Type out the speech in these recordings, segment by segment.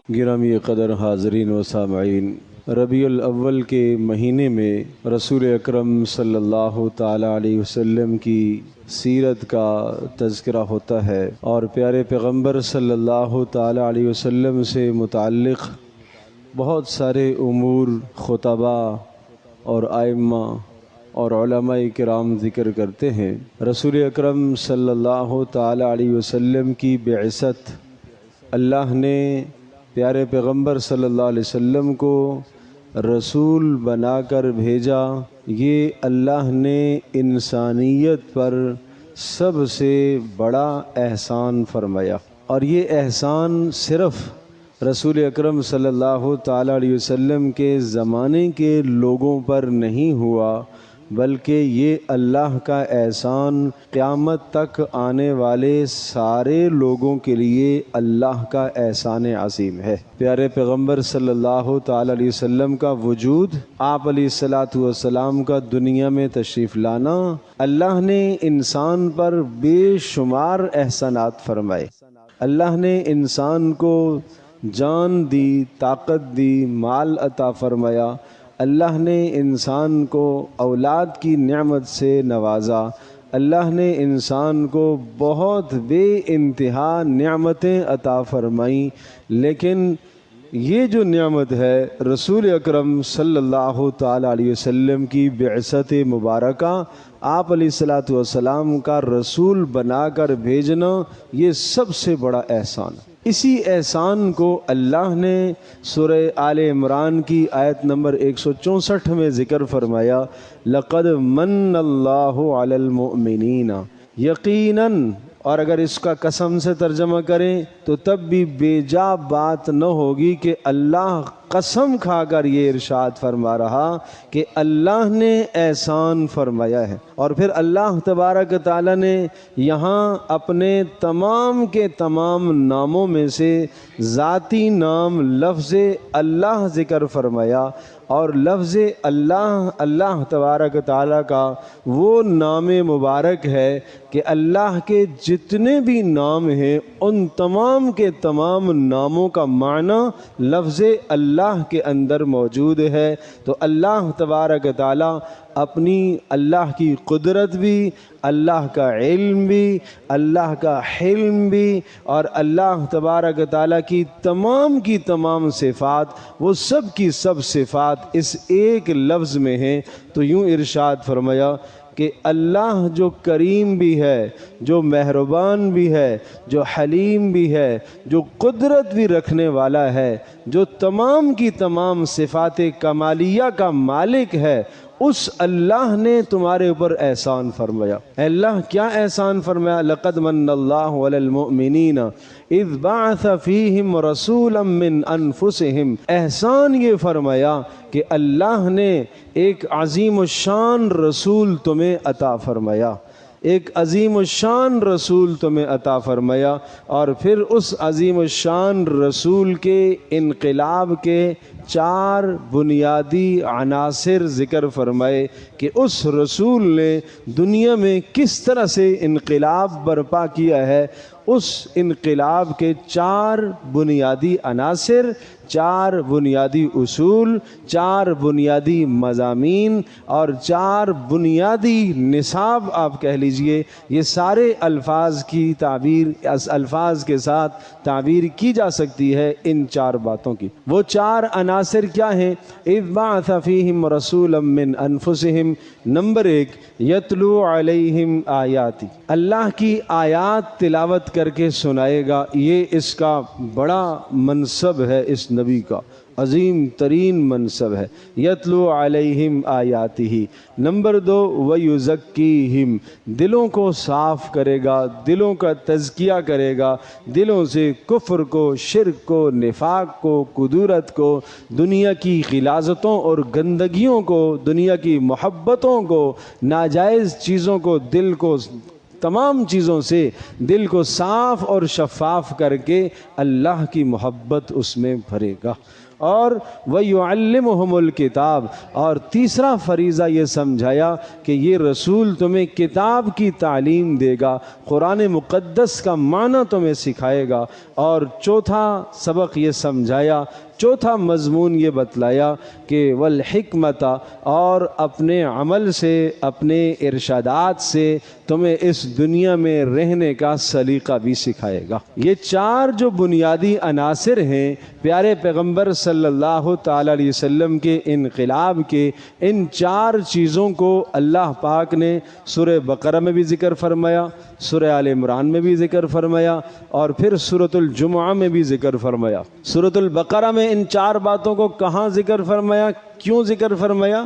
گرامی قدر حاضرین و سامعین، ربیع الاول کے مہینے میں رسول اکرم صلی اللہ تعالی علیہ وسلم کی سیرت کا تذکرہ ہوتا ہے، اور پیارے پیغمبر صلی اللہ تعالی علیہ وسلم سے متعلق بہت سارے امور خطبہ اور ائمہ اور علماء کرام ذکر کرتے ہیں۔ رسول اکرم صلی اللہ تعالی علیہ وسلم کی بعثت، اللہ نے پیارے پیغمبر صلی اللہ علیہ وسلم کو رسول بنا کر بھیجا۔ یہ اللہ نے انسانیت پر سب سے بڑا احسان فرمایا، اور یہ احسان صرف رسول اکرم صلی اللہ تعالی علیہ وسلم کے زمانے کے لوگوں پر نہیں ہوا، بلکہ یہ اللہ کا احسان قیامت تک آنے والے سارے لوگوں کے لیے اللہ کا احسان عظیم ہے۔ پیارے پیغمبر صلی اللہ تعالی علیہ وسلم کا وجود، آپ علیہ الصلاۃ والسلام کا دنیا میں تشریف لانا، اللہ نے انسان پر بے شمار احسانات فرمائے۔ اللہ نے انسان کو جان دی، طاقت دی، مال عطا فرمایا۔ اللہ نے انسان کو اولاد کی نعمت سے نوازا۔ اللہ نے انسان کو بہت بے انتہا نعمتیں عطا فرمائیں، لیکن یہ جو نعمت ہے رسول اکرم صلی اللہ تعالی علیہ وسلم کی بعثت مبارکہ، آپ علیہ الصلاۃ والسلام کا رسول بنا کر بھیجنا، یہ سب سے بڑا احسان ہے۔ اسی احسان کو اللہ نے سورہ آل عمران کی آیت نمبر 164 میں ذکر فرمایا، لَقَدْ مَنَّ اللَّهُ عَلَى الْمُؤْمِنِينَ، یقیناً، اور اگر اس کا قسم سے ترجمہ کریں تو تب بھی بے جا بات نہ ہوگی کہ اللہ قسم کھا کر یہ ارشاد فرما رہا کہ اللہ نے احسان فرمایا ہے۔ اور پھر اللہ تبارک تعالیٰ نے یہاں اپنے تمام کے تمام ناموں میں سے ذاتی نام لفظ اللہ ذکر فرمایا، اور لفظ اللہ تبارک تعالیٰ کا وہ نام مبارک ہے کہ اللہ کے جتنے بھی نام ہیں ان تمام کے تمام ناموں کا معنی لفظ اللہ کے اندر موجود ہے۔ تو اللہ تبارک تعالیٰ اپنی اللہ کی قدرت بھی، اللہ کا علم بھی، اللہ کا حلم بھی، اور اللہ تبارک تعالیٰ کی تمام صفات، وہ سب کی سب صفات اس ایک لفظ میں ہیں۔ تو یوں ارشاد فرمایا کہ اللہ جو کریم بھی ہے، جو مہربان بھی ہے، جو حلیم بھی ہے، جو قدرت بھی رکھنے والا ہے، جو تمام کی تمام صفات کمالیہ کا مالک ہے، اس اللہ نے تمہارے اوپر احسان فرمایا۔ اللہ کیا احسان فرمایا؟ لَقَدْ مَنَّ اللَّهُ عَلَى الْمُؤْمِنِينَ اِذْ بَعَثَ فِيهِمْ رَسُولًا مِّنْ أَنفُسِهِمْ۔ احسان یہ فرمایا کہ اللہ نے ایک عظیم الشان رسول تمہیں عطا فرمایا، ایک عظیم الشان رسول تمہیں عطا فرمایا، اور پھر اس عظیم الشان رسول کے انقلاب کے 4 بنیادی عناصر ذکر فرمائے کہ اس رسول نے دنیا میں کس طرح سے انقلاب برپا کیا ہے۔ اس انقلاب کے 4 بنیادی عناصر، 4 بنیادی اصول، 4 بنیادی مضامین اور 4 بنیادی نصاب آپ کہہ لیجئے، یہ سارے الفاظ کی تعبیر، الفاظ کے ساتھ تعبیر کی جا سکتی ہے ان 4 باتوں کی۔ وہ 4 عناصر کیا ہیں؟ اِذْ بَعَثَ فِيهِمْ رَسُولًا مِّنْ أَنفُسِهِمْ۔ نمبر 1، یتلو علیہم آیاتی، اللہ کی آیات تلاوت کر کے سنائے گا۔ یہ اس کا بڑا منصب ہے، اس نبی کا عظیم ترین منصب ہے، یتلو علیہم آیاتہ۔ نمبر 2، ویزکیہم، دلوں کو صاف کرے گا، دلوں کا تزکیہ کرے گا، دلوں سے کفر کو، شرک کو، نفاق کو، کدورت کو، دنیا کی غلاظتوں اور گندگیوں کو، دنیا کی محبتوں کو، ناجائز چیزوں کو، دل کو، تمام چیزوں سے دل کو صاف اور شفاف کر کے اللہ کی محبت اس میں بھرے گا۔ اور وَيُعَلِّمُهُمُ الْكِتَابَ، اور تیسرا فریضہ یہ سمجھایا کہ یہ رسول تمہیں کتاب کی تعلیم دے گا، قرآن مقدس کا معنی تمہیں سکھائے گا، اور چوتھا سبق یہ سمجھایا، چوتھا مضمون یہ بتلایا کہ والحکمت، اور اپنے عمل سے، اپنے ارشادات سے تمہیں اس دنیا میں رہنے کا سلیقہ بھی سکھائے گا۔ یہ چار جو بنیادی عناصر ہیں پیارے پیغمبر صلی اللہ تعالی علیہ وسلم کے انقلاب کے، ان چار چیزوں کو اللہ پاک نے سورہ بقرہ میں بھی ذکر فرمایا، سورہ آل عمران میں بھی ذکر فرمایا، اور پھر سورۃ الجمعہ میں بھی ذکر فرمایا۔ سورۃ البقرہ میں ان چار باتوں کو کہاں ذکر فرمایا، کیوں ذکر فرمایا؟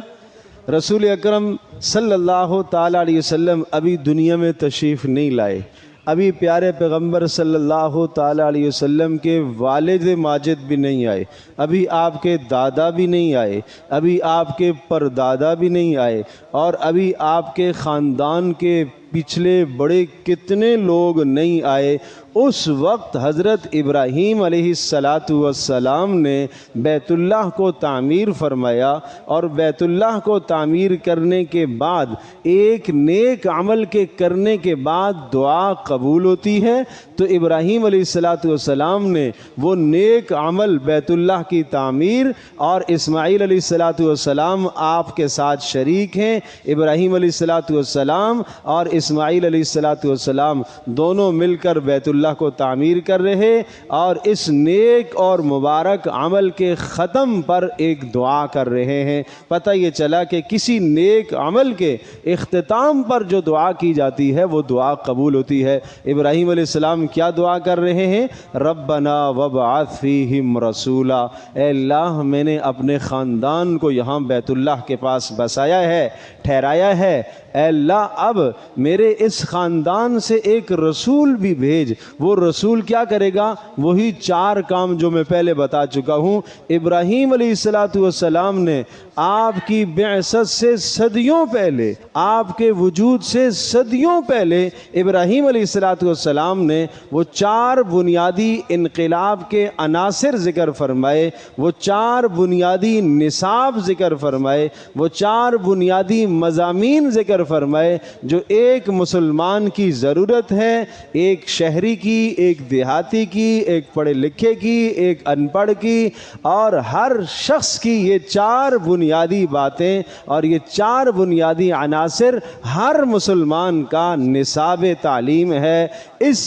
رسول اکرم صلی اللہ تعالی علیہ وسلم ابھی دنیا میں تشریف نہیں لائے، ابھی پیارے پیغمبر صلی اللہ تعالی علیہ وسلم کے والد ماجد بھی نہیں آئے، ابھی آپ کے دادا بھی نہیں آئے، ابھی آپ کے پردادا بھی نہیں آئے، اور ابھی آپ کے خاندان کے پچھلے بڑے کتنے لوگ نہیں آئے۔ اس وقت حضرت ابراہیم علیہ السلام نے بیت اللہ کو تعمیر فرمایا، اور بیت اللہ کو تعمیر کرنے کے بعد ایک نیک عمل کے کرنے کے بعد دعا قبول ہوتی ہے، تو ابراہیم علیہ السلام نے وہ نیک عمل بیت اللہ کی تعمیر، اور اسماعیل علیہ السلام آپ کے ساتھ شریک ہیں، ابراہیم علیہ السلام اور اسماعیل علیہ السلام دونوں مل کر بیت اللہ کو تعمیر کر رہے، اور اس نیک اور مبارک عمل کے ختم پر ایک دعا کر رہے ہیں۔ پتہ یہ چلا کہ کسی نیک عمل کے اختتام پر جو دعا کی جاتی ہے وہ دعا قبول ہوتی ہے۔ ابراہیم علیہ السلام کیا دعا کر رہے ہیں؟ ربنا وابعث فیہم رسولا، اے اللہ میں نے اپنے خاندان کو یہاں بیت اللہ کے پاس بسایا ہے، ٹھہرایا ہے، اے اللہ اب میرے اس خاندان سے ایک رسول بھی بھیج۔ وہ رسول کیا کرے گا؟ وہی چار کام جو میں پہلے بتا چکا ہوں۔ ابراہیم علیہ السلام نے آپ کی بعثت سے صدیوں پہلے، آپ کے وجود سے صدیوں پہلے ابراہیم علیہ السلام نے وہ چار بنیادی انقلاب کے عناصر ذکر فرمائے، وہ چار بنیادی نصاب ذکر فرمائے، وہ چار بنیادی مضامین ذکر فرمائے جو ایک مسلمان کی ضرورت ہے، ایک شہری کی، ایک دیہاتی کی، ایک پڑھے لکھے کی، ایک ان پڑھ کی، اور ہر شخص کی یہ چار بنیادی باتیں اور یہ چار بنیادی عناصر ہر مسلمان کا نصاب تعلیم ہے۔ اس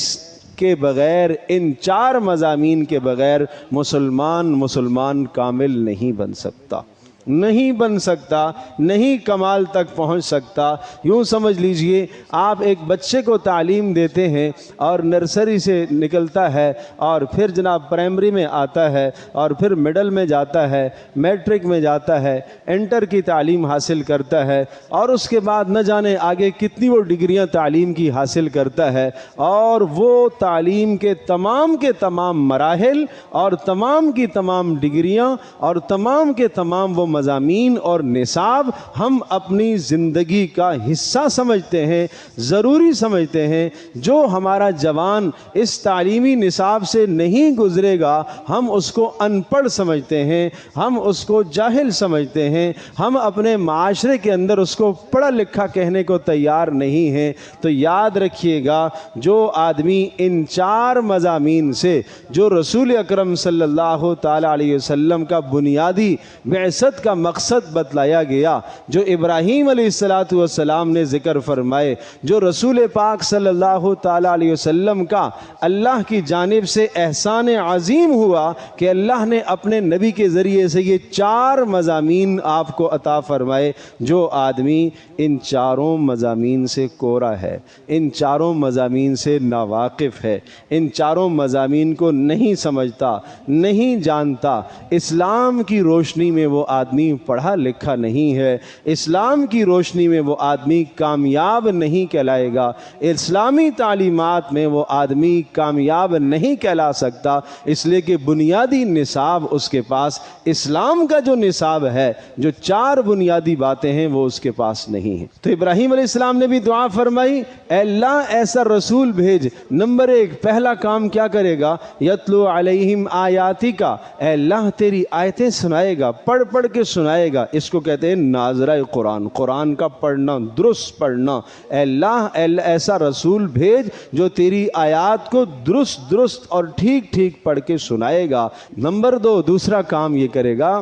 کے بغیر، ان چار مضامین کے بغیر مسلمان کامل نہیں بن سکتا، نہیں بن سکتا، نہیں کمال تک پہنچ سکتا۔ یوں سمجھ لیجئے آپ ایک بچے کو تعلیم دیتے ہیں اور نرسری سے نکلتا ہے اور پھر جناب پرائمری میں آتا ہے اور پھر مڈل میں جاتا ہے، میٹرک میں جاتا ہے، انٹر کی تعلیم حاصل کرتا ہے، اور اس کے بعد نہ جانے آگے کتنی وہ ڈگریاں تعلیم کی حاصل کرتا ہے، اور وہ تعلیم کے تمام مراحل اور تمام کی تمام ڈگریاں اور تمام کے تمام وہ مضامین اور نصاب ہم اپنی زندگی کا حصہ سمجھتے ہیں، ضروری سمجھتے ہیں۔ جو ہمارا جوان اس تعلیمی نصاب سے نہیں گزرے گا ہم اس کو ان پڑھ سمجھتے ہیں، ہم اس کو جاہل سمجھتے ہیں، ہم اپنے معاشرے کے اندر اس کو پڑھا لکھا کہنے کو تیار نہیں ہیں۔ تو یاد رکھیے گا جو آدمی ان چار مضامین سے جو رسول اکرم صلی اللہ تعالی علیہ وسلم کا بنیادی بعثت کا مقصد بتلایا گیا، جو ابراہیم علیہ السلام نے ذکر فرمائے، جو رسول پاک صلی اللہ تعالی علیہ وسلم کا اللہ کی جانب سے احسان عظیم ہوا کہ اللہ نے اپنے نبی کے ذریعے سے یہ چار مضامین آپ کو عطا فرمائے۔ جو آدمی ان چاروں مضامین سے کورا ہے، ان چاروں مضامین سے ناواقف ہے، ان چاروں مضامین کو نہیں سمجھتا، نہیں جانتا، اسلام کی روشنی میں وہ آدمی آدمی پڑھا لکھا نہیں ہے، اسلام کی روشنی میں وہ آدمی کامیاب نہیں کہلائے گا، اسلامی تعلیمات میں وہ آدمی کامیاب نہیں کہلا سکتا، اس لیے کہ بنیادی نصاب اس کے پاس اسلام کا جو نصاب ہے، جو 4 بنیادی باتیں ہیں وہ اس کے پاس نہیں ہیں۔ تو ابراہیم علیہ السلام نے بھی دعا فرمائی، اے اللہ ایسا رسول بھیج۔ نمبر 1 پہلا کام کیا کرے گا؟ یتلو علیہم آیاتی کا، اے اللہ تیری آیتیں سنائے گا، پڑھ پڑھ کے سنائے گا۔ اس کو کہتے ہیں ناظرہ قرآن، قرآن کا پڑھنا، درست پڑھنا۔ اے اللہ ایسا رسول بھیج جو تیری آیات کو درست اور ٹھیک ٹھیک پڑھ کے سنائے گا۔ نمبر 2 دوسرا کام یہ کرے گا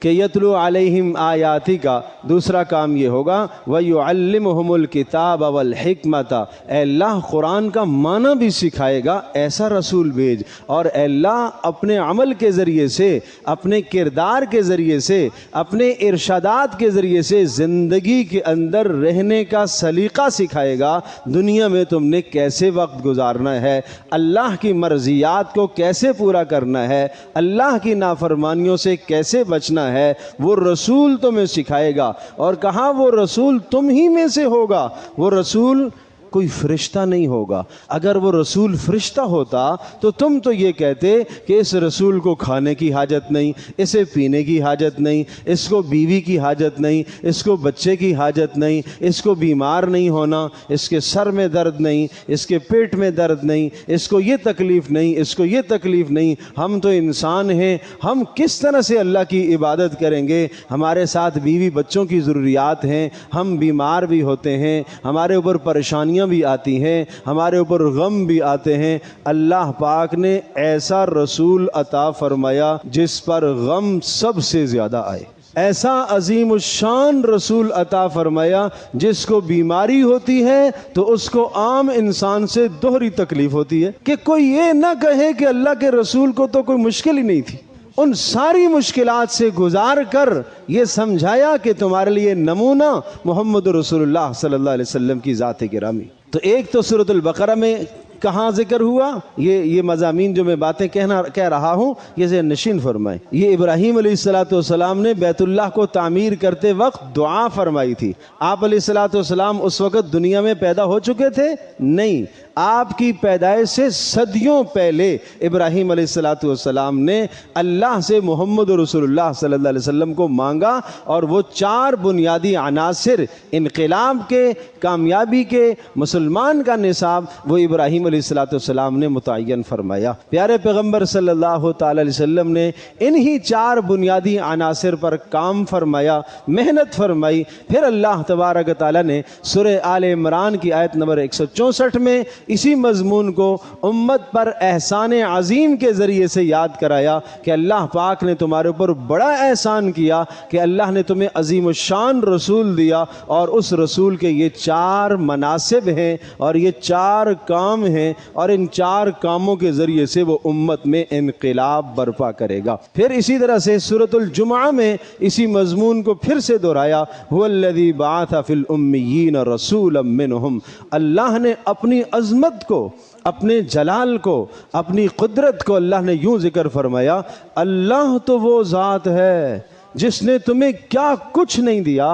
کہ یتلو علیہم آیاتی کا دوسرا کام یہ ہوگا وَيُعَلِّمُهُمُ الْكِتَابَ وَالْحِكْمَةَ، اے اللہ قرآن کا معنی بھی سکھائے گا، ایسا رسول بھیج۔ اور اے اللہ اپنے عمل کے ذریعے سے، اپنے کردار کے ذریعے سے، اپنے ارشادات کے ذریعے سے زندگی کے اندر رہنے کا سلیقہ سکھائے گا، دنیا میں تم نے کیسے وقت گزارنا ہے، اللہ کی مرضیات کو کیسے پورا کرنا ہے، اللہ کی نافرمانیوں سے کیسے بچنا ہے، وہ رسول تمہیں سکھائے گا۔ اور کہا وہ رسول تم ہی میں سے ہوگا، وہ رسول کوئی فرشتہ نہیں ہوگا۔ اگر وہ رسول فرشتہ ہوتا تو تم تو یہ کہتے کہ اس رسول کو کھانے کی حاجت نہیں، اسے پینے کی حاجت نہیں، اس کو بیوی کی حاجت نہیں، اس کو بچے کی حاجت نہیں، اس کو بیمار نہیں ہونا، اس کے سر میں درد نہیں، اس کے پیٹ میں درد نہیں، اس کو یہ تکلیف نہیں، اس کو یہ تکلیف نہیں۔ ہم تو انسان ہیں، ہم کس طرح سے اللہ کی عبادت کریں گے؟ ہمارے ساتھ بیوی بچوں کی ضروریات ہیں، ہم بیمار بھی ہوتے ہیں، ہمارے اوپر پریشانیاں بھی آتی ہیں، ہمارے اوپر غم بھی آتے ہیں۔ اللہ پاک نے ایسا رسول عطا فرمایا جس پر غم سب سے زیادہ آئے، ایسا عظیم الشان رسول عطا فرمایا جس کو بیماری ہوتی ہے تو اس کو عام انسان سے دوہری تکلیف ہوتی ہے، کہ کوئی یہ نہ کہے کہ اللہ کے رسول کو تو کوئی مشکل ہی نہیں تھی۔ ان ساری مشکلات سے گزار کر یہ سمجھایا کہ تمہارے لیے نمونہ محمد رسول اللہ صلی اللہ علیہ وسلم کی ذات گرامی۔ تو ایک تو سورۃ البقرہ میں کہاں ذکر ہوا، یہ مضامین جو میں باتیں کہہ رہا ہوں یہ ذہن نشین فرمائیں۔ یہ ابراہیم علیہ السلام نے بیت اللہ کو تعمیر کرتے وقت دعا فرمائی تھی۔ آپ علیہ السلام اس وقت دنیا میں پیدا ہو چکے تھے؟ نہیں، آپ کی پیدائش سے صدیوں پہلے ابراہیم علیہ السلام نے اللہ سے محمد رسول اللہ صلی اللہ علیہ وسلم کو مانگا، اور وہ 4 بنیادی عناصر انقلاب کے، کامیابی کے، مسلمان کا نصاب وہ ابراہیم علیہ السلام نے متعین فرمایا۔ پیارے پیغمبر صلی اللہ تعالی علیہ وسلم نے انہی 4 بنیادی عناصر پر کام فرمایا، محنت فرمائی۔ پھر اللہ تبارک تعالی نے سورہ آل عمران کی آیت نمبر 164 میں اسی مضمون کو امت پر احسان عظیم کے ذریعے سے یاد کرایا کہ اللہ پاک نے تمہارے اوپر بڑا احسان کیا کہ اللہ نے تمہیں عظیم الشان رسول دیا، اور اس رسول کے یہ 4 مناصب ہیں اور یہ 4 کام ہیں، اور ان 4 کاموں کے ذریعے سے وہ امت میں انقلاب برپا کرے گا۔ پھر اسی طرح سے سورۃ الجمعہ میں اسی مضمون کو پھر سے دہرایا، هو الذی بعث فی الامیین رسولا منہم۔ اللہ نے اپنی عظمت کو، اپنے جلال کو، اپنی قدرت کو اللہ نے یوں ذکر فرمایا، اللہ تو وہ ذات ہے جس نے تمہیں کیا کچھ نہیں دیا،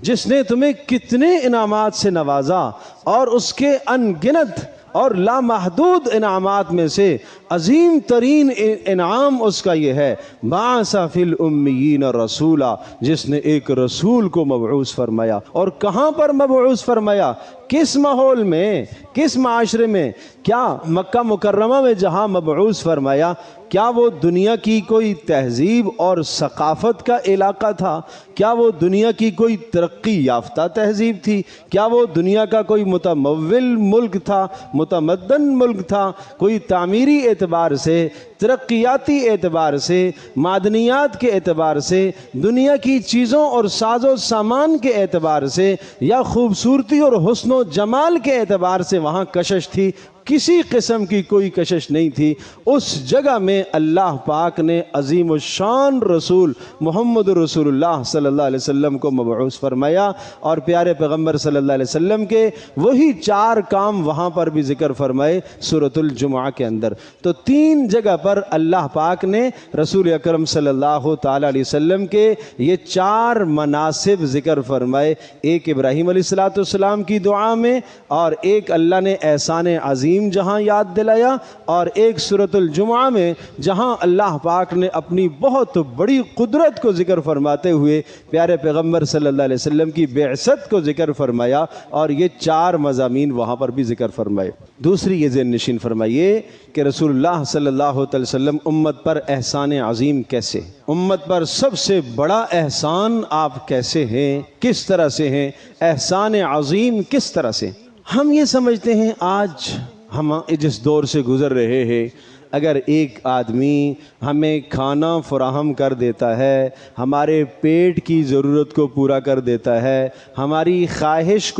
جس نے تمہیں کتنے انعامات سے نوازا، اور اس کے ان گنت اور لامحدود انعامات میں سے عظیم ترین انعام اس کا یہ ہے، بعث فی الامیین رسولا، جس نے ایک رسول کو مبعوث فرمایا۔ اور کہاں پر مبعوث فرمایا؟ کس ماحول میں، کس معاشرے میں؟ کیا مکہ مکرمہ میں جہاں مبعوث فرمایا، کیا وہ دنیا کی کوئی تہذیب اور ثقافت کا علاقہ تھا؟ کیا وہ دنیا کی کوئی ترقی یافتہ تہذیب تھی؟ کیا وہ دنیا کا کوئی متمول ملک تھا، متمدن ملک تھا؟ کوئی تعمیری اعتبار سے، ترقیاتی اعتبار سے، معدنیات کے اعتبار سے، دنیا کی چیزوں اور ساز و سامان کے اعتبار سے، یا خوبصورتی اور حسن و جمال کے اعتبار سے وہاں کشش تھی؟ کسی قسم کی کوئی کشش نہیں تھی، اس جگہ میں اللہ پاک نے عظیم الشان رسول محمد رسول اللہ صلی اللہ علیہ وسلم کو مبعوث فرمایا، اور پیارے پیغمبر صلی اللہ علیہ وسلم کے وہی 4 کام وہاں پر بھی ذکر فرمائے سورۃ الجمعہ کے اندر۔ تو 3 جگہ پر اللہ پاک نے رسول اکرم صلی اللہ تعالی علیہ وسلم کے یہ 4 مناسب ذکر فرمائے، ایک ابراہیم علیہ السلام کی دعا میں، اور ایک اللہ نے احسان عظیم جہاں یاد دلایا، اور ایک سورۃ الجمعہ میں جہاں اللہ پاک نے اپنی بہت بڑی قدرت کو ذکر فرماتے ہوئے پیارے پیغمبر صلی اللہ علیہ وسلم کی بعثت کو ذکر فرمایا، اور یہ 4 مضامین وہاں پر بھی ذکر فرمائے۔ دوسری یہ ذہن نشین فرمائیے کہ رسول اللہ صلی اللہ علیہ وسلم امت پر احسان عظیم کیسے، امت پر سب سے بڑا احسان آپ کیسے ہیں، کس طرح سے ہیں، احسان عظیم کس طرح سے؟ ہم یہ سمجھتے ہیں آج ہم جس دور سے گزر رہے ہیں، اگر ایک آدمی ہمیں کھانا فراہم کر دیتا ہے، ہمارے پیٹ کی ضرورت کو پورا کر دیتا ہے، ہماری خواہش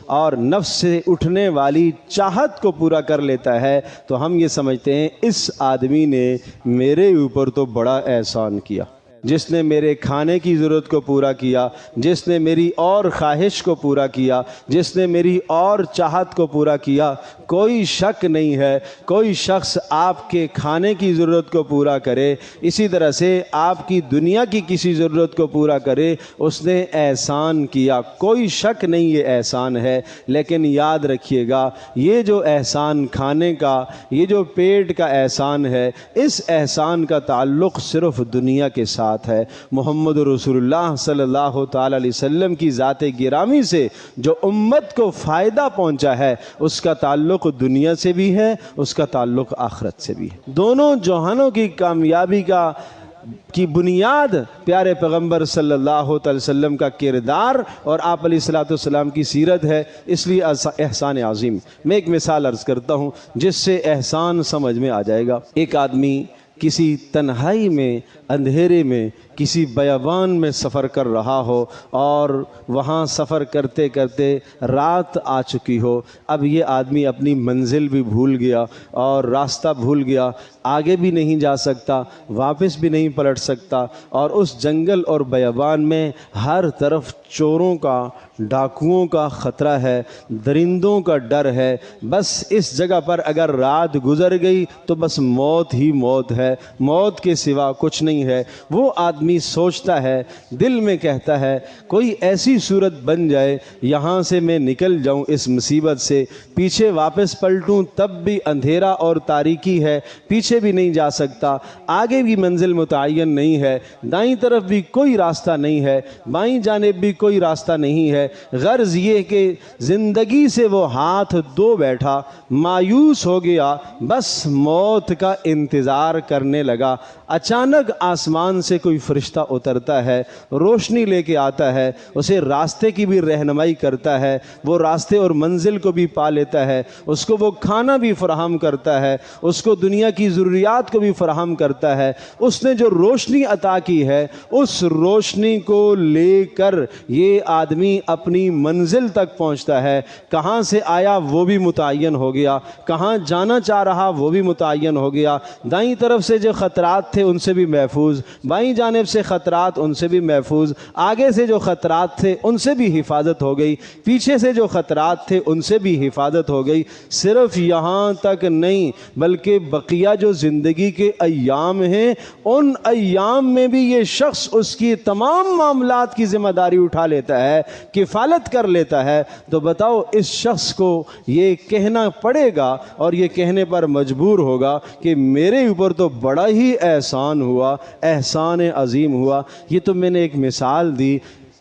اور نفس سے اٹھنے والی چاہت کو پورا کر لیتا ہے، تو ہم یہ سمجھتے ہیں اس آدمی نے میرے اوپر تو بڑا احسان کیا، جس نے میرے کھانے کی ضرورت کو پورا کیا، جس نے میری اور خواہش کو پورا کیا، جس نے میری اور چاہت کو پورا کیا۔ کوئی شک نہیں ہے، کوئی شخص آپ کے کھانے کی ضرورت کو پورا کرے، اسی طرح سے آپ کی دنیا کی کسی ضرورت کو پورا کرے، اس نے احسان کیا، کوئی شک نہیں یہ احسان ہے۔ لیکن یاد رکھیے گا، یہ جو احسان کھانے کا، یہ جو پیٹ کا احسان ہے، اس احسان کا تعلق صرف دنیا کے ساتھ ہے۔ محمد رسول اللہ صلی اللہ تعالی علیہ وسلم کی ذات گرامی سے جو امت کو فائدہ پہنچا ہے، اس کا تعلق دنیا سے بھی ہے، اس کا تعلق آخرت سے بھی ہے۔ دونوں جہانوں کی کامیابی کی بنیاد پیارے پیغمبر صلی اللہ علیہ وسلم کا کردار اور آپ علیہ السلام کی سیرت ہے، اس لیے احسان عظیم۔ میں ایک مثال عرض کرتا ہوں جس سے احسان سمجھ میں آ جائے گا۔ ایک آدمی کسی تنہائی میں، اندھیرے میں، کسی بیابان میں سفر کر رہا ہو، اور وہاں سفر کرتے کرتے رات آ چکی ہو، اب یہ آدمی اپنی منزل بھی بھول گیا اور راستہ بھول گیا، آگے بھی نہیں جا سکتا، واپس بھی نہیں پلٹ سکتا، اور اس جنگل اور بیابان میں ہر طرف چوروں کا، ڈاکوؤں کا خطرہ ہے، درندوں کا ڈر ہے۔ بس اس جگہ پر اگر رات گزر گئی تو بس موت ہی موت ہے، موت کے سوا کچھ نہیں ہے۔ وہ آدمی سوچتا ہے، دل میں کہتا ہے، کوئی ایسی صورت بن جائے یہاں سے میں نکل جاؤں اس مصیبت سے، پیچھے واپس پلٹوں تب بھی اندھیرا اور تاریکی ہے، پیچھے بھی نہیں جا سکتا، آگے بھی منزل متعین نہیں ہے، دائیں طرف بھی کوئی راستہ نہیں ہے، بائیں جانب بھی کوئی راستہ نہیں ہے۔ غرض یہ کہ زندگی سے وہ ہاتھ دھو بیٹھا، مایوس ہو گیا، بس موت کا انتظار کرنے لگا۔ اچانک آسمان سے کوئی فرشتہ اترتا ہے، روشنی لے کے آتا ہے، اسے راستے کی بھی رہنمائی کرتا ہے، وہ راستے اور منزل کو بھی پا لیتا ہے، اس کو وہ کھانا بھی فراہم کرتا ہے، اس کو دنیا کی ضروریات کو بھی فراہم کرتا ہے۔ اس نے جو روشنی عطا کی ہے، اس روشنی کو لے کر یہ آدمی اپنی منزل تک پہنچتا ہے۔ کہاں سے آیا وہ بھی متعین ہو گیا، کہاں جانا چاہ رہا وہ بھی متعین ہو گیا، دائیں طرف سے جو خطرات تھے ان سے بھی محفوظ، بائیں جانب سے خطرات ان سے بھی محفوظ، آگے سے جو خطرات تھے ان سے بھی حفاظت ہو گئی، پیچھے سے جو خطرات تھے ان سے بھی حفاظت ہو گئی۔ صرف یہاں تک نہیں بلکہ بقیہ جو زندگی کے ایام ہیں، ان ایام میں بھی یہ شخص اس کی تمام معاملات کی ذمہ داری اٹھا لیتا ہے، کفالت کر لیتا ہے۔ تو بتاؤ اس شخص کو یہ کہنا پڑے گا اور یہ کہنے پر مجبور ہوگا کہ میرے اوپر تو بڑا ہی احسان ہوا، احسان عظیم ہوا۔ یہ تو میں نے ایک مثال دی،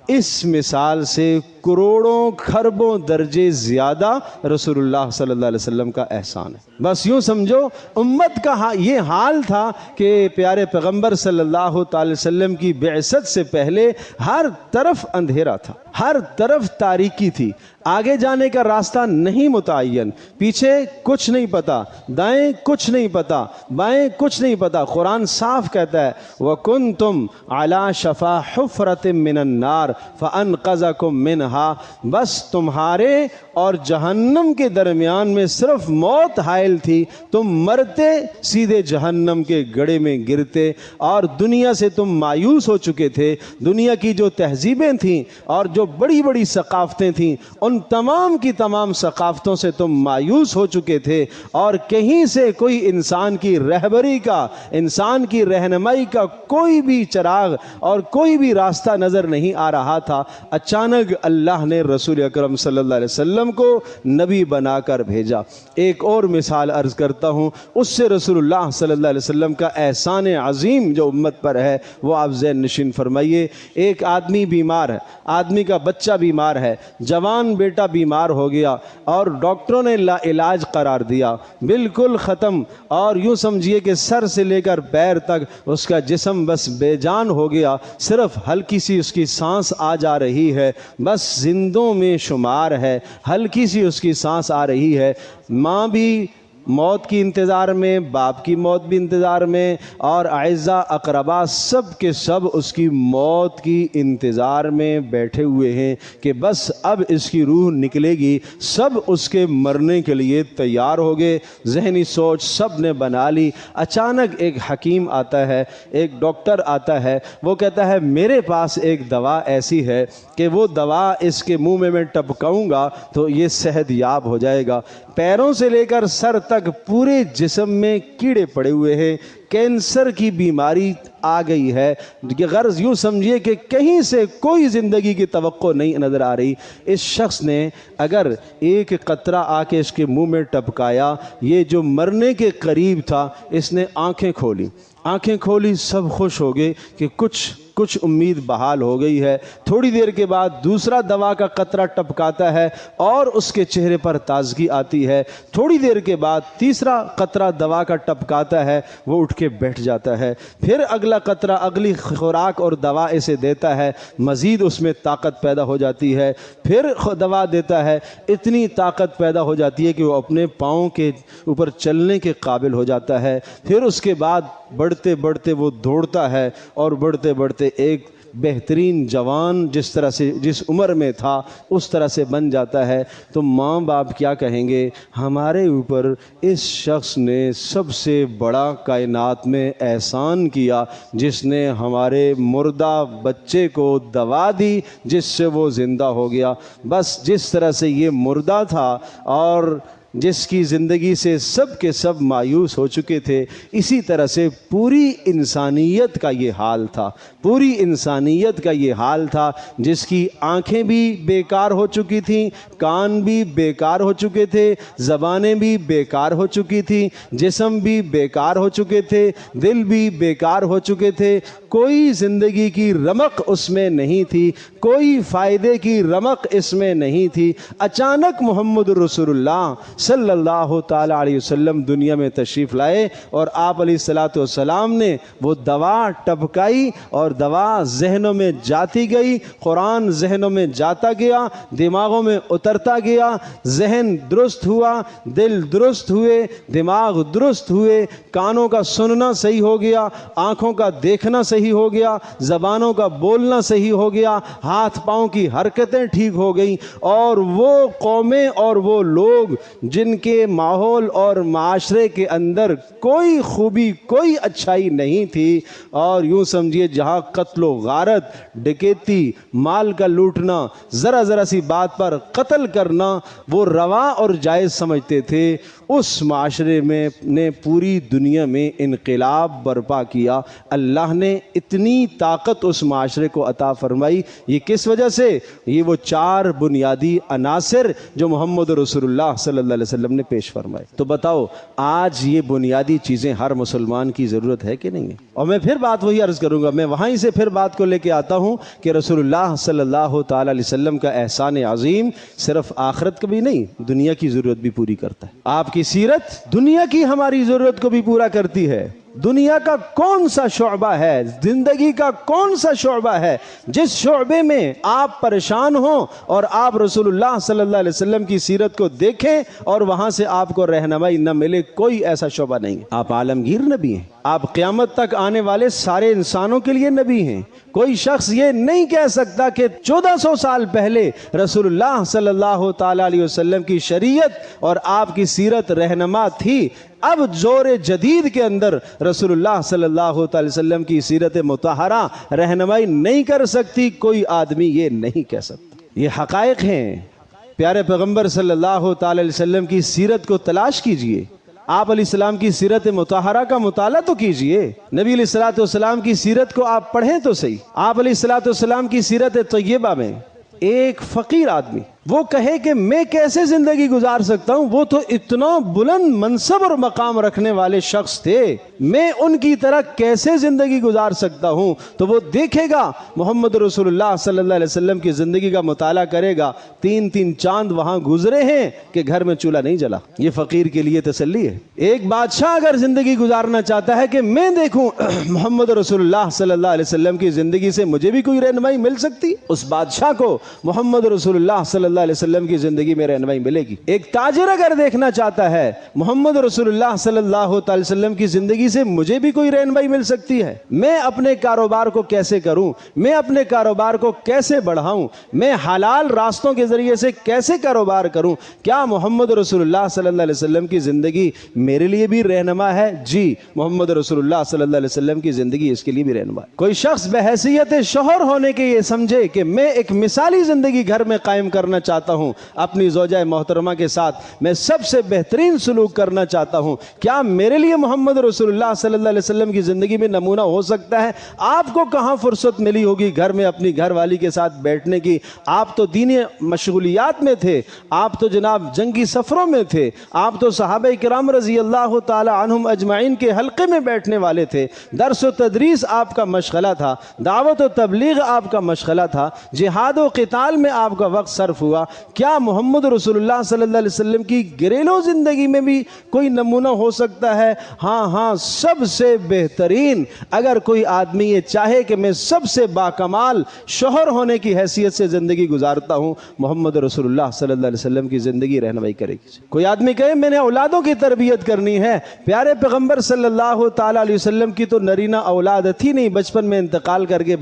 اس مثال سے کروڑوں کھربوں درجے زیادہ رسول اللہ صلی اللہ علیہ وسلم کا احسان ہے۔ بس یوں سمجھو امت کا یہ حال تھا کہ پیارے پیغمبر صلی اللہ تعالی وسلم کی بعثت سے پہلے ہر طرف اندھیرا تھا۔ ہر طرف تاریکی تھی، آگے جانے کا راستہ نہیں متعین، پیچھے کچھ نہیں پتا، دائیں کچھ نہیں پتا، بائیں کچھ نہیں پتا۔ قرآن صاف کہتا ہے وَكُنْتُمْ عَلَى شَفَا حُفْرَةٍ مِّنَ النَّارِ فَأَنْقَذَكُم مِّنْهَا، بس تمہارے اور جہنم کے درمیان میں صرف موت حائل تھی، تم مرتے سیدھے جہنم کے گڑھے میں گرتے، اور دنیا سے تم مایوس ہو چکے تھے۔ دنیا کی جو تہذیبیں تھیں اور جو بڑی بڑی ثقافتیں تھیں، ان تمام کی تمام ثقافتوں سے تم مایوس ہو چکے تھے، اور کہیں سے کوئی انسان کی رہبری کا، انسان کی رہنمائی کا کوئی بھی چراغ اور کوئی بھی راستہ نظر نہیں آ رہا تھا۔ اچانک اللہ نے رسول اکرم صلی اللہ علیہ وسلم کو نبی بنا کر بھیجا۔ ایک اور مثال عرض کرتا ہوں، اس سے رسول اللہ صلی اللہ علیہ وسلم کا احسان عظیم جو امت پر ہے وہ آپ ذہن نشین فرمائیے۔ ایک آدمی بیمار ہے، آدمی کا بچہ بیمار ہے، جوان بیٹا بیمار ہو گیا، اور ڈاکٹروں نے لا علاج قرار دیا، بالکل ختم، اور یوں سمجھیے کہ سر سے لے کر پیر تک اس کا جسم بس بے جان ہو گیا، صرف ہلکی سی اس کی سانس آ جا رہی ہے، بس زندوں میں شمار ہے، ہلکی سی اس کی سانس آ رہی ہے۔ ماں بھی موت کی انتظار میں، باپ کی موت بھی انتظار میں، اور اعزاء اقربا سب کے سب اس کی موت کی انتظار میں بیٹھے ہوئے ہیں کہ بس اب اس کی روح نکلے گی۔ سب اس کے مرنے کے لیے تیار ہو گئے، ذہنی سوچ سب نے بنا لی۔ اچانک ایک حکیم آتا ہے، ایک ڈاکٹر آتا ہے، وہ کہتا ہے میرے پاس ایک دوا ایسی ہے کہ وہ دوا اس کے منہ میں ٹپکاؤں گا تو یہ صحت یاب ہو جائے گا۔ پیروں سے لے کر سر تک پورے جسم میں کیڑے پڑے ہوئے ہیں، کینسر کی بیماری آ گئی ہے، غرض یوں سمجھیے کہ کہیں سے کوئی زندگی کی توقع نہیں نظر آ رہی۔ اس شخص نے اگر ایک قطرہ آ کے اس کے منہ میں ٹپکایا، یہ جو مرنے کے قریب تھا، اس نے آنکھیں کھولی، سب خوش ہو گئے کہ کچھ امید بحال ہو گئی ہے۔ تھوڑی دیر کے بعد دوسرا دوا کا قطرہ ٹپکاتا ہے اور اس کے چہرے پر تازگی آتی ہے۔ تھوڑی دیر کے بعد تیسرا قطرہ دوا کا ٹپکاتا ہے، وہ اٹھ کے بیٹھ جاتا ہے۔ پھر اگلا قطرہ، اگلی خوراک اور دوا اسے دیتا ہے، مزید اس میں طاقت پیدا ہو جاتی ہے۔ پھر دوا دیتا ہے، اتنی طاقت پیدا ہو جاتی ہے کہ وہ اپنے پاؤں کے اوپر چلنے کے قابل ہو جاتا ہے۔ پھر اس کے بعد بڑھتے بڑھتے وہ دوڑتا ہے، اور بڑھتے بڑھتے ایک بہترین جوان جس عمر میں تھا اس طرح سے بن جاتا ہے۔ تو ماں باپ کیا کہیں گے، ہمارے اوپر اس شخص نے سب سے بڑا کائنات میں احسان کیا، جس نے ہمارے مردہ بچے کو دوا دی جس سے وہ زندہ ہو گیا۔ بس جس طرح سے یہ مردہ تھا اور جس کی زندگی سے سب کے سب مایوس ہو چکے تھے، اسی طرح سے پوری انسانیت کا یہ حال تھا، پوری انسانیت کا یہ حال تھا، جس کی آنکھیں بھی بیکار ہو چکی تھیں، کان بھی بیکار ہو چکے تھے، زبانیں بھی بیکار ہو چکی تھیں، جسم بھی بیکار ہو چکے تھے، دل بھی بیکار ہو چکے تھے، کوئی زندگی کی رمق اس میں نہیں تھی، کوئی فائدے کی رمق اس میں نہیں تھی۔ اچانک محمد رسول اللہ صلی اللہ تعالی علیہ وسلم دنیا میں تشریف لائے، اور آپ علیہ الصلوۃ والسلام نے وہ دوا ٹپکائی، اور دوا ذہنوں میں جاتی گئی، قرآن ذہنوں میں جاتا گیا، دماغوں میں اترتا گیا، ذہن درست ہوا، دل درست ہوئے، دماغ درست ہوئے، کانوں کا سننا صحیح ہو گیا، آنکھوں کا دیکھنا صحیح ہو گیا، زبانوں کا بولنا صحیح ہو گیا، ہاتھ پاؤں کی حرکتیں ٹھیک ہو گئیں، اور وہ قومیں اور وہ لوگ جن کے ماحول اور معاشرے کے اندر کوئی خوبی، کوئی اچھائی نہیں تھی، اور یوں سمجھیے جہاں قتل و غارت، ڈکیتی، مال کا لوٹنا، ذرا ذرا سی بات پر قتل کرنا وہ روا اور جائز سمجھتے تھے، اس معاشرے میں نے پوری دنیا میں انقلاب برپا کیا۔ اللہ نے اتنی طاقت اس معاشرے کو عطا فرمائی، یہ کس وجہ سے؟ یہ وہ چار بنیادی عناصر جو محمد رسول اللہ صلی اللہ علیہ وسلم نے پیش فرمائے۔ تو بتاؤ آج یہ بنیادی چیزیں ہر مسلمان کی ضرورت ہے کہ نہیں ہے؟ اور میں پھر بات وہی عرض کروں گا، میں وہیں سے پھر بات کو لے کے آتا ہوں کہ رسول اللہ صلی اللہ تعالی علیہ وسلم کا احسان عظیم صرف آخرت کا بھی نہیں، دنیا کی ضرورت بھی پوری کرتا ہے۔ آپ کی سیرت دنیا کی ہماری ضرورت کو بھی پورا کرتی ہے، دنیا کا کون سا شعبہ ہے، زندگی کا کون سا شعبہ ہے جس شعبے میں آپ پریشان ہوں اور آپ رسول اللہ صلی اللہ علیہ وسلم کی سیرت کو دیکھیں اور وہاں سے آپ کو رہنمائی نہ ملے؟ کوئی ایسا شعبہ نہیں ہے۔ آپ عالمگیر نبی ہیں، آپ قیامت تک آنے والے سارے انسانوں کے لیے نبی ہیں۔ کوئی شخص یہ نہیں کہہ سکتا کہ 1400 سال پہلے رسول اللہ صلی اللہ تعالی علیہ وسلم کی شریعت اور آپ کی سیرت رہنما تھی، اب زور جدید کے اندر رسول اللہ صلی اللہ تعالی وسلم کی سیرت مطہرہ رہنمائی نہیں کر سکتی۔ کوئی آدمی یہ نہیں کہہ سکتا، یہ حقائق ہیں۔ پیارے پیغمبر صلی اللہ تعالی علیہ وسلم کی سیرت کو تلاش کیجئے، آپ علیہ السلام کی سیرت مطہرہ کا مطالعہ تو کیجئے، نبی علیہ السلام کی سیرت کو آپ پڑھیں تو صحیح۔ آپ علیہ السلام کی سیرت طیبہ میں ایک فقیر آدمی وہ کہے کہ میں کیسے زندگی گزار سکتا ہوں، وہ تو اتنا بلند منصب اور مقام رکھنے والے شخص تھے، میں ان کی طرح کیسے زندگی گزار سکتا ہوں؟ تو وہ دیکھے گا محمد رسول اللہ صلی اللہ علیہ وسلم کی زندگی کا مطالعہ کرے گا، 3 چاند وہاں گزرے ہیں کہ گھر میں چولہا نہیں جلا۔ یہ فقیر کے لیے تسلی ہے۔ ایک بادشاہ اگر زندگی گزارنا چاہتا ہے کہ میں دیکھوں محمد رسول اللہ صلی اللہ علیہ وسلم کی زندگی سے مجھے بھی کوئی رہنمائی مل سکتی، اس بادشاہ کو محمد رسول اللہ صلی اللہ علیہ وسلم کی زندگی میں رہنمائی ملے گی۔ ایک تاجر اگر دیکھنا چاہتا ہے محمد رسول اللہ صلی اللہ تعالی وسلم کی زندگی سے مجھے بھی کوئی رہنمائی مل سکتی ہے، میں اپنے کاروبار کو کیسے کروں، میں اپنے کاروبار کو کیسے بڑھاؤں، میں حلال راستوں کے ذریعے سے کیسے کاروبار کروں، کیا محمد رسول اللہ صلی اللہ علیہ وسلم کی زندگی میرے لیے بھی رہنما ہے؟ جی، محمد رسول اللہ صلی اللہ علیہ وسلم کی زندگی اس کے لیے بھی رہنما ہے۔ کوئی شخص بحیثیت شوہر ہونے کے یہ سمجھے کہ میں ایک مثالی زندگی گھر میں قائم کرنا چاہتا ہوں، اپنی زوجہ محترمہ کے ساتھ میں سب سے بہترین سلوک کرنا چاہتا ہوں، کیا میرے لیے محمد رسول اللہ صلی اللہ علیہ وسلم کی زندگی میں نمونہ ہو سکتا ہے؟ آپ کو کہاں فرصت ملی ہوگی گھر میں اپنی گھر والی کے ساتھ بیٹھنے کی؟ آپ تو دینی مشغولیات میں تھے، آپ تو جناب جنگی سفروں میں تھے، آپ تو صحابہ کرام رضی اللہ تعالی عنہم اجمعین کے حلقے میں بیٹھنے والے تھے، درس و تدریس آپ کا مشغلہ تھا، دعوت و تبلیغ آپ کا مشغلہ تھا، جہاد و قتال میں آپ کا وقت صرف ہوا۔ کیا محمد رسول اللہ صلی اللہ علیہ وسلم کی گھریلو زندگی میں بھی کوئی نمونہ ہو سکتا ہے؟ ہاں، سب سے بہترین، اگر کوئی آدمی یہ چاہے کہ میں سب سے باکمال شوہر ہونے کی حیثیت سے زندگی گزارتا ہوں، محمد رسول اللہ صلی اللہ علیہ وسلم کی زندگی رہنمائی کرے گی۔ کوئی آدمی کہے میں نے اولادوں کی تربیت کرنی ہے، پیارے پیغمبر صلی اللہ تعالی علیہ وسلم کی تو نرینہ اولاد تھی نہیں، بچپن میں انتقال کر کے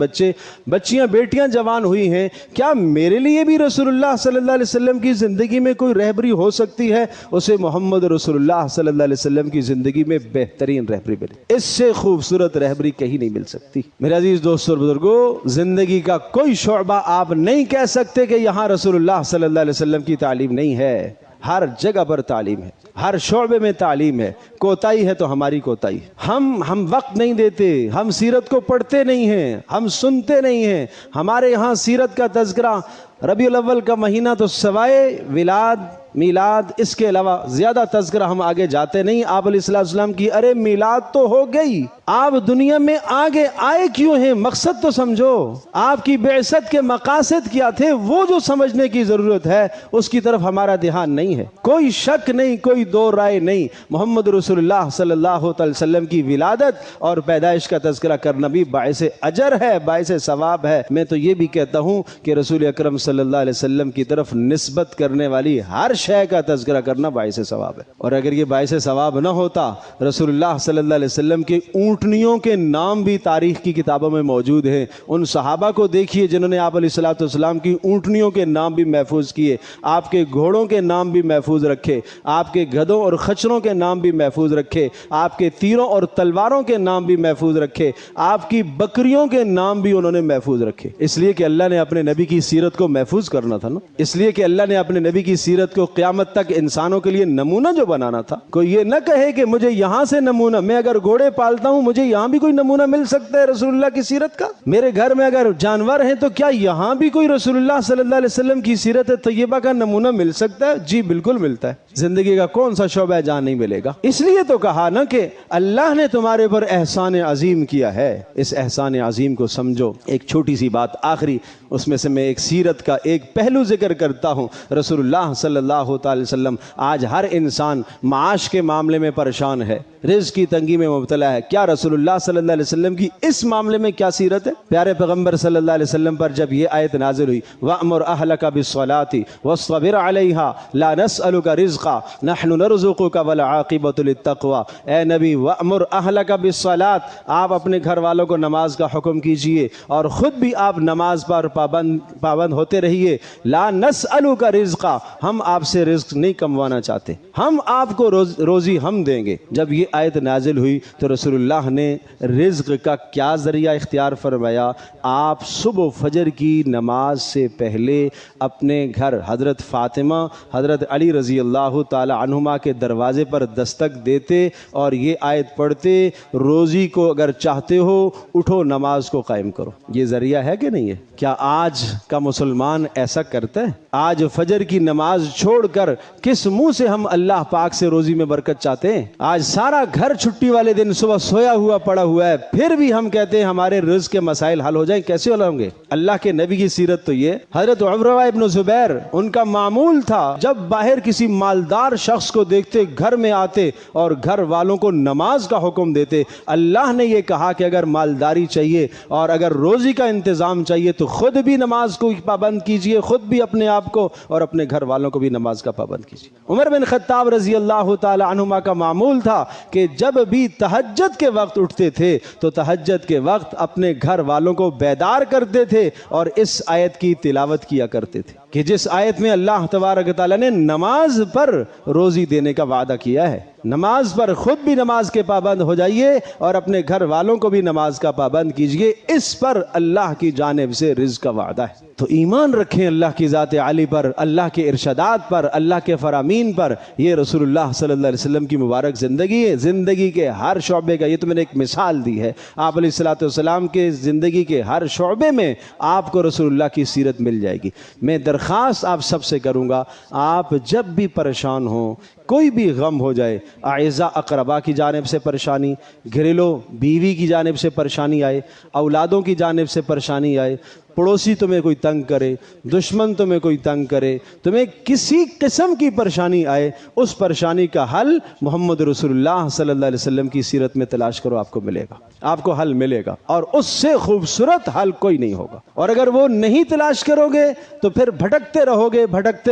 بچیاں بیٹیاں جوان ہوئی ہیں، کیا میرے لیے بھی رسول اللہ صلی اللہ علیہ وسلم کی زندگی میں کوئی رہبری ہو سکتی ہے؟ اسے محمد رسول اللہ صلی اللہ علیہ وسلم کی زندگی میں بہترین رہبری ملے، اس سے خوبصورت رہبری کہیں نہیں مل سکتی۔ میرے عزیز دوستو اور بزرگوں، زندگی کا کوئی شعبہ آپ نہیں کہہ سکتے کہ یہاں رسول اللہ صلی اللہ علیہ وسلم کی تعلیم نہیں ہے، ہر جگہ پر تعلیم ہے، ہر شعبے میں تعلیم ہے۔ کوتاہی ہے تو ہماری کوتاہی، ہم وقت نہیں دیتے، ہم سیرت کو پڑھتے نہیں ہیں، ہم سنتے نہیں ہیں۔ ہمارے یہاں سیرت کا تذکرہ ربیع الاول کا مہینہ تو سوائے ولاد میلاد اس کے علاوہ زیادہ تذکرہ ہم آگے جاتے نہیں۔ آپ علیہ السلام کی ارے میلاد تو ہو گئی، آپ دنیا میں آگے آئے کیوں ہیں؟ مقصد تو سمجھو، آپ کی بعثت کے مقاصد کیا تھے وہ جو سمجھنے کی ضرورت ہے، اس کی طرف ہمارا دھیان نہیں ہے۔ کوئی شک نہیں، کوئی دو رائے نہیں، محمد رسول اللہ صلی اللہ علیہ وسلم کی ولادت اور پیدائش کا تذکرہ کرنا بھی باعث اجر ہے، باعث ثواب ہے۔ میں تو یہ بھی کہتا ہوں کہ رسول اکرم صلی اللہ علیہ وسلم کی طرف نسبت کرنے والی ہر شے کا تذکرہ کرنا باعث ثواب ہے، اور اگر یہ باعث ثواب نہ ہوتا، رسول اللہ صلی اللہ علیہ وسلم کے اونٹنیوں کے نام بھی تاریخ کی کتابوں میں موجود ہیں۔ ان صحابہ کو دیکھیے جنہوں نے آپ علیہ السلام کی اونٹنیوں کے نام بھی محفوظ کیے، آپ کے گھوڑوں کے نام بھی محفوظ رکھے، آپ کے گدھوں اور خچروں کے نام بھی محفوظ رکھے، آپ کے تیروں اور تلواروں کے نام بھی محفوظ رکھے، آپ کی بکریوں کے نام بھی انہوں نے محفوظ رکھے، اس لیے کہ اللہ نے اپنے نبی کی سیرت کو محفوظ کرنا تھا نا، اس لیے کہ اللہ نے اپنے نبی کی سیرت کو قیامت تک انسانوں کے لیے نمونہ جو بنانا تھا۔ کوئی یہ نہ کہے کہ مجھے یہاں سے نمونہ، میں اگر گھوڑے پالتا ہوں مجھے یہاں بھی کوئی نمونہ مل سکتا ہے رسول اللہ کی سیرت کا؟ میرے گھر میں اگر جانور ہیں تو کیا یہاں بھی کوئی رسول اللہ صلی اللہ علیہ وسلم کی سیرت طیبہ کا نمونہ مل سکتا ہے؟ جی بالکل ملتا ہے۔ زندگی کا کون سا شعبہ ہے جہاں نہیں ملے گا؟ اس لیے تو کہا نا کہ اللہ نے تمہارے پر احسان عظیم کیا ہے، اس احسان عظیم کو سمجھو۔ ایک چھوٹی سی بات آخری، اس میں سے میں ایک سیرت کا ایک پہلو ذکر کرتا ہوں۔ رسول اللہ صلی اللہ اللہ تعالی وسلم۔ آج ہر انسان معاش کے معاملے میں پریشان ہے، رزق کی تنگی میں مبتلا ہے۔ کیا رسول اللہ صلی اللہ علیہ وسلم کی اس معاملے میں کیا سیرت ہے؟ پیارے پیغمبر صلی اللہ علیہ وسلم پر جب یہ آیت نازل ہوئی وَأْمُرْ أَهْلَكَ بِالصَّلَاةِ وَاصْطَبِرْ عَلَيْهَا لَا نَسْأَلُكَ رِزْقًا نَحْنُ نَرْزُقُكَ وَالْعَاقِبَةُ لِلتَّقْوَىٰ۔ اے نبی وَأْمُرْ أَهْلَكَ بِالصَّلَاةِ، آپ اپنے گھر والوں کو نماز کا حکم کیجئے اور خود بھی آپ نماز پر پابند ہوتے رہیے۔ لا نسألک رزقا، ہم آپ سے رزق نہیں کموانا چاہتے، ہم آپ کو روزی ہم دیں گے۔ جب یہ آیت نازل ہوئی تو رسول اللہ نے رزق کا کیا ذریعہ اختیار فرمایا؟ آپ صبح فجر کی نماز سے پہلے اپنے گھر حضرت فاطمہ حضرت علی رضی اللہ تعالی عنہما کے دروازے پر دستک دیتے اور یہ آیت پڑھتے روزی کو اگر چاہتے ہو اٹھو نماز کو قائم کرو۔ یہ ذریعہ ہے کہ نہیں ہے؟ کیا آج کا مسلمان ایسا کرتا ہے؟ آج فجر کی نماز چھوڑ کر کس منہ سے ہم اللہ پاک سے روزی میں برکت چاہتے ہیں؟ آج سارا گھر چھٹی والے دن صبح سویا ہوا پڑا ہوا ہے، پھر بھی ہم کہتے ہیں ہمارے رزق کے مسائل حل ہو جائیں۔ کیسے حل ہوں گے؟ اللہ کے نبی کی سیرت تو یہ، حضرت عروہ ابن زبیر ان کا معمول تھا جب باہر کسی مالدار شخص کو دیکھتے گھر میں آتے اور گھر والوں کو نماز کا حکم دیتے۔ اللہ نے یہ کہا کہ اگر مالداری چاہیے اور اگر روزی کا انتظام چاہیے تو خود بھی نماز کو پابند کیجئے، خود بھی اپنے آپ کو اور اپنے گھر والوں کو بھی نماز کا پابند کیجئے۔ عمر بن خطاب رضی اللہ تعالی عنہما کا معمول تھا کہ جب بھی تہجد کے وقت اٹھتے تھے تو تہجد کے وقت اپنے گھر والوں کو بیدار کرتے تھے اور اس آیت کی تلاوت کیا کرتے تھے کہ جس آیت میں اللہ تبارک تعالیٰ نے نماز پر روزی دینے کا وعدہ کیا ہے۔ نماز پر خود بھی نماز کے پابند ہو جائیے اور اپنے گھر والوں کو بھی نماز کا پابند کیجئے، اس پر اللہ کی جانب سے رزق کا وعدہ ہے۔ تو ایمان رکھیں اللہ کی ذات عالی پر، اللہ کے ارشادات پر، اللہ کے فرامین پر۔ یہ رسول اللہ صلی اللہ علیہ وسلم کی مبارک زندگی ہے، زندگی کے ہر شعبے کا، یہ تو میں نے ایک مثال دی ہے، آپ علیہ الصلوۃ والسلام کے زندگی کے ہر شعبے میں آپ کو رسول اللہ کی سیرت مل جائے گی۔ میں درخواست آپ سب سے کروں گا، آپ جب بھی پریشان ہوں، کوئی بھی غم ہو جائے، اعزاء اقربا کی جانب سے پریشانی، گھریلو بیوی کی جانب سے پریشانی آئے، اولادوں کی جانب سے پریشانی آئے، پڑوسی تمہیں کوئی تنگ کرے، دشمن تمہیں کوئی تنگ کرے، تمہیں کسی قسم کی پریشانی آئے، اس پریشانی کا حل محمد رسول اللہ صلی اللہ علیہ وسلم کی سیرت میں تلاش کرو، آپ کو ملے گا، آپ کو حل ملے گا، اور اس سے خوبصورت حل کوئی نہیں ہوگا۔ اور اگر وہ نہیں تلاش کرو گے تو پھر بھٹکتے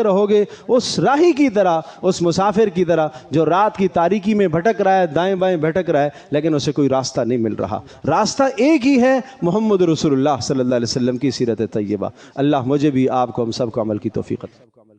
رہو گے اس راہی کی طرح، اس مسافر کی طرح جو رات کی تاریکی میں بھٹک رہا ہے، دائیں بائیں بھٹک رہا ہے، لیکن اسے کوئی راستہ نہیں مل رہا۔ راستہ ایک ہی ہے، محمد رسول اللہ صلی اللہ علیہ وسلم کی سیرت طیبہ۔ اللہ مجھے بھی، آپ کو، ہم سب کو عمل کی توفیق عطا فرمائے۔